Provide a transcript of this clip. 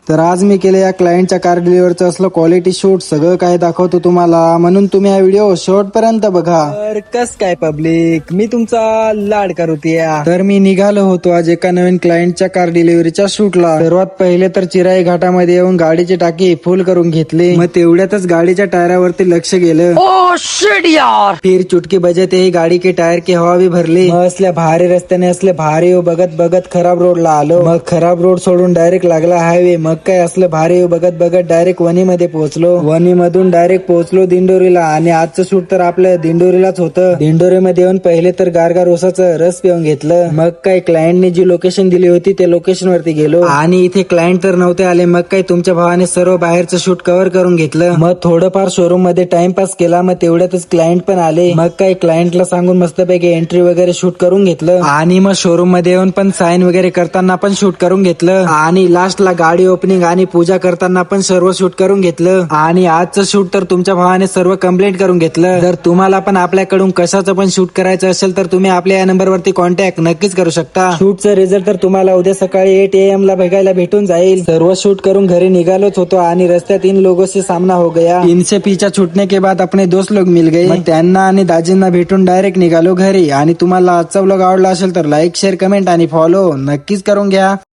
तर आज मी केलं या क्लायंटच्या कार डिलिव्हरचं असलं क्वालिटी शूट, सगळं काय दाखवतो तुम्हाला, म्हणून तुम्ही हा व्हिडिओ शेवट पर्यंत बघा. तर कस काय पब्लिक, मी तुमचा लाडका रुतिया. तर मी निघालो होतो आज एका नवीन क्लायंटच्या कार डिलिव्हरीच्या शूटला. सर्वात पहिले तर चिराई घाटामध्ये येऊन गाडीची टाकी फुल करून घेतली. मग तेवढ्यातच गाडीच्या टायरावरती लक्ष गेलं. फिर चुटकी बजते ही गाडी के टायर की हवा भी भरली. मग असल्या भारी रस्त्याने असले भारी बघत बघत खराब रोडला आलो. मग खराब रोड सोडून डायरेक्ट लागला हायवे. मग काय असलं भारी बघत बघत डायरेक्ट वणी मध्ये पोहोचलो. वणी मधून डायरेक्ट पोहोचलो दिंडोरीला. आणि आजचं शूट तर आपल्या दिंडोरीलाच होतं. दिंडोरीमध्ये येऊन पहिले तर गारगार ऊसाचं रस पिऊन घेतलं. मग काय क्लायंटने जी लोकेशन दिली होती त्या लोकेशन वरती गेलो. आणि इथे क्लायंट तर नव्हते आले. मग काय तुमच्या भावाने सर्व बाहेरचं शूट कव्हर करून घेतलं. मग थोडंफार शोरूम मध्ये टाइमपास केला. मग तेवढ्यातच क्लायंट पण आले. मग काय क्लायंटला सांगून मस्तपैकी एंट्री वगैरे शूट करून घेतलं. आणि मग शोरूम मध्ये येऊन पण साईन वगैरे करताना पण शूट करून घेतलं. आणि लास्टला गाडी ओपनिंग आणि पूजा करताना पण सर्व शूट करून घेतलं. आणि आजचं शूट तर तुमच्या भावाने सर्व कंप्लीट करून घेतलं. जर तुम्हाला पण आपल्याकडून कशाचं पण शूट करायचं असेल तर तुम्ही आपल्या या नंबरवरती कॉन्टॅक्ट नक्कीच करू शकता. शूटचा रिझल्ट तर तुम्हाला उद्या सकाळी 8 AM ला बघायला भेटून जाईल. सर्व शूट करून घरी निघालोच होतो आणि रस्त्यात इन लोगों से सामना हो गया. इनसे पीछा छूटने के बाद अपने दोस्त लोग मिल गए. मग त्यांना आणि दाजींना भेटून डायरेक्ट निघालो घरी. आणि तुम्हाला आजचा व्लॉग आवडला असेल तर लाईक शेअर कमेंट आणि फॉलो नक्कीच करून घ्या.